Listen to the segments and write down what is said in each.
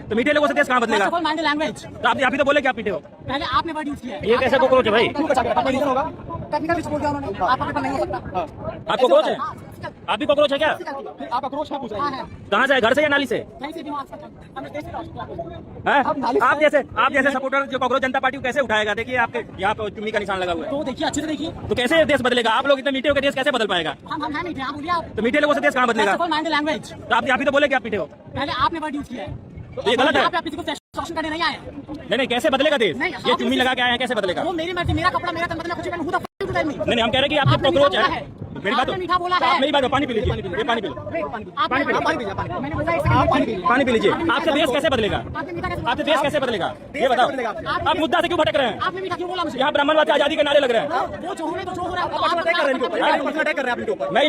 तो मीठे लोगों से देश कहाँ बदलेगा? लैंग्वेज तो आप अभी तो बोले कि आप मीठे हो। पहले आपने वर्ड यूज किया है। ये कैसे कॉकरोच है भाई? टेक्निकली सपोर्ट किया उन्होंने। आप अपने पर नहीं हो सकता। आप कॉकरोच है? आप भी कॉकरोच है क्या? आप अप्रोच है पूछ रहे हैं। कहाँ से? घर से या नाली से? कहीं से भी वहाँ से हमने देश का हैं? आप जैसे सपोर्टर जो कांग्रेस जनता पार्टी को कैसे उठाएगा? देखिए आपके यहाँ पे चुम्मी का निशान लगा हुआ है। तो देखिए अच्छे से देखिए। तो कैसे देश बदलेगा? आप लोग इतने मीठे हो के देश कैसे बदल पाएगा? हम है मीठे, आप बोलिए आप। तो मीठे लोगों से देश कहाँ बदलेगा? लैंग्वेज तो आप अभी तो बोले कि आप मीठे हो। पहले आपने वर्ड यूज किया है। तो ये गलत है। आप किसी को शोषण करने नहीं आए। नहीं कैसे बदलेगा देश? नहीं, ये चुम्मी लगा के आए हैं, कैसे बदलेगा? वो मेरी मर्जी, मेरा कपड़ा, मेरा तन, मतलब मैं कुछ भी पहनूं। नहीं हम कह रहे हैं कि आप कॉकरोच है। मेरी बात मीठा बोला है। आप मेरी बात पानी पी लीजिए। ये पानी पी लो। पानी पी लीजिए। आपसे देश कैसे बदलेगा? आपसे देश कैसे बदलेगा ये बताओ। आप मुद्दा से क्यों भटक रहे हैं? आपने मीठा क्यों बोला मुझे? यहाँ ब्राह्मणवाद की आजादी के नारे लग रहे हैं। वो जो होने तो जो हो रहा है आप अटैक कर रहे हैं। मैं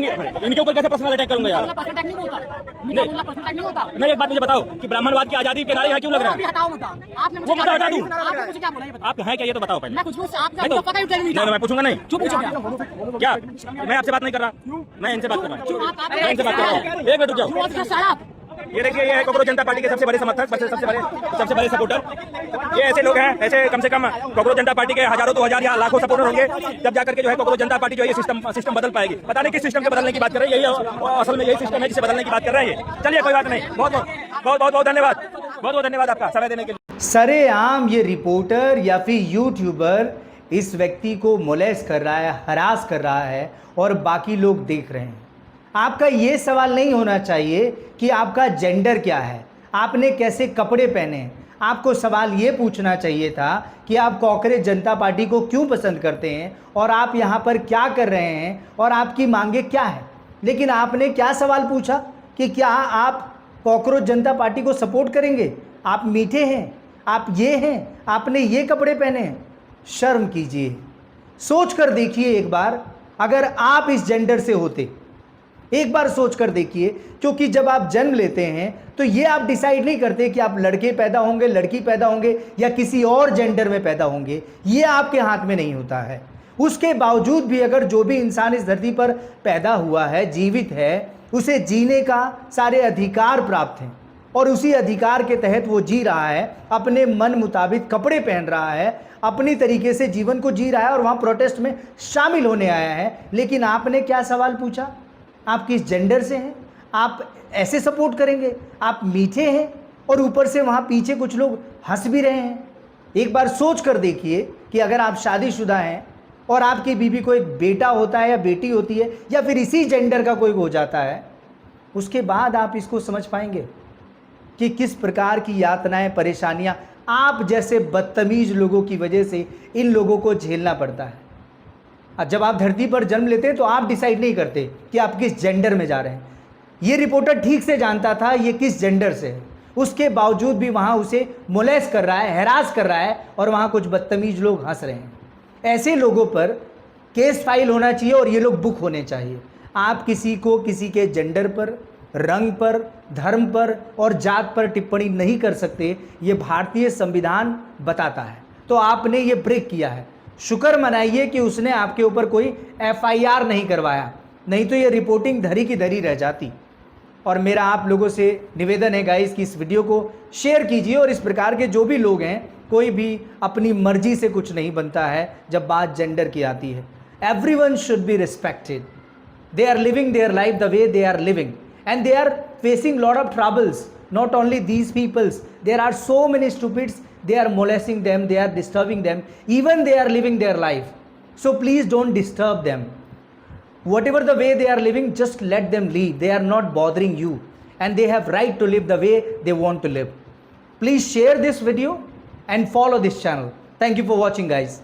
इनके ऊपर कैसे पर्सनल अटैक करूंगा यार? पर्सनल अटैक नहीं होता। मीठा बोलना पर्सनल अटैक नहीं होता। नहीं एक बात मुझे बताओ कि ब्राह्मणवाद की आजादी के नारे यहाँ क्यों लग रहे हैं? हटाओ मुद्दा। आपने वो मुद्दा हटा दूं? आपने मुझे क्या बोला ये बताओ। आप हैं क्या ये तो बताओ पहले। मैं कुछ पूछ आपका पता ही उठा नहीं। नहीं मैं पूछूंगा नहीं। चुप पूछो क्या? मैं आपसे बात नहीं कर रहा। मैं इनसे बात कर रहा हूँ। मैं इनसे बात कर रहा हूँ। एक मिनट रुक जाओ। ये देखिए ये है कांग्रेस जनता पार्टी के सबसे बड़े समर्थक, सबसे बड़े सपोर्टर। ये ऐसे लोग हैं, ऐसे कम से कम कांग्रेस जनता पार्टी के हजारों तो हजार या लाखों सपोर्टर होंगे जब जाकर के जो है कांग्रेस जनता पार्टी जो है ये सिस्टम बदल पाएगी। पता नहीं किस सिस्टम के बदलने की बात कर रही है। यही असल में यही सिस्टम है जिसे बदलने की बात कर रहे हैं। चलिए कोई बात नहीं। बहुत धन्यवाद आपका समय देने के लिए। सरेआम ये रिपोर्टर या फिर यूट्यूबर इस व्यक्ति को मोलेस्ट कर रहा है, हरास कर रहा है और बाकी लोग देख रहे हैं। आपका ये सवाल नहीं होना चाहिए कि आपका जेंडर क्या है, आपने कैसे कपड़े पहने हैं। आपको सवाल ये पूछना चाहिए था कि आप कांग्रेस जनता पार्टी को क्यों पसंद करते हैं और आप यहाँ पर क्या कर रहे हैं और आपकी मांगे क्या है। लेकिन आपने क्या सवाल पूछा कि क्या आप कांग्रेस जनता पार्टी को सपोर्ट करेंगे? आप मीठे हैं, आप ये हैं, आपने ये कपड़े पहने हैं। शर्म कीजिए, सोच कर देखिए एक बार, अगर आप इस जेंडर से होते एक बार सोच कर देखिए। क्योंकि जब आप जन्म लेते हैं तो ये आप डिसाइड नहीं करते कि आप लड़के पैदा होंगे, लड़की पैदा होंगे या किसी और जेंडर में पैदा होंगे। ये आपके हाथ में नहीं होता है। उसके बावजूद भी अगर जो भी इंसान इस धरती पर पैदा हुआ है, जीवित है, उसे जीने का सारे अधिकार प्राप्त हैं और उसी अधिकार के तहत वो जी रहा है, अपने मन मुताबिक कपड़े पहन रहा है, अपनी तरीके से जीवन को जी रहा है और वहाँ प्रोटेस्ट में शामिल होने आया है। लेकिन आपने क्या सवाल पूछा? आप किस जेंडर से हैं? आप ऐसे सपोर्ट करेंगे? आप मीठे हैं और ऊपर से वहाँ पीछे कुछ लोग हंस भी रहे हैं। एक बार सोच कर देखिए कि अगर आप शादीशुदा हैं और आपकी बीवी को एक बेटा होता है या बेटी होती है या फिर इसी जेंडर का कोई हो जाता है, उसके बाद आप इसको समझ पाएंगे कि किस प्रकार की यातनाएं, परेशानियां आप जैसे बदतमीज लोगों की वजह से इन लोगों को झेलना पड़ता है। जब आप धरती पर जन्म लेते हैं तो आप डिसाइड नहीं करते कि आप किस जेंडर में जा रहे हैं। ये रिपोर्टर ठीक से जानता था ये किस जेंडर से है, उसके बावजूद भी वहाँ उसे मोलेस्ट कर रहा है, हैरास कर रहा है और वहाँ कुछ बदतमीज लोग हंस रहे हैं। ऐसे लोगों पर केस फाइल होना चाहिए और ये लोग बुक होने चाहिए। आप किसी को किसी के जेंडर पर, रंग पर, धर्म पर और जात पर टिप्पणी नहीं कर सकते, ये भारतीय संविधान बताता है। तो आपने ये ब्रेक किया है। शुक्र मनाइए कि उसने आपके ऊपर कोई FIR नहीं करवाया, नहीं तो ये रिपोर्टिंग धरी की धरी रह जाती। और मेरा आप लोगों से निवेदन है गाइस कि इस वीडियो को शेयर कीजिए और इस प्रकार के जो भी लोग हैं, कोई भी अपनी मर्जी से कुछ नहीं बनता है जब बात जेंडर की आती है। Everyone should be respected. They are living their life the way they are living and they are facing lot of troubles. Not only these peoples, there are so many stupids, they are molesting them, they are disturbing them, even they are living their life. So please don't disturb them. Whatever the way they are living, just let them live. They are not bothering you and they have right to live the way they want to live. Please share this video and follow this channel. Thank you for watching guys.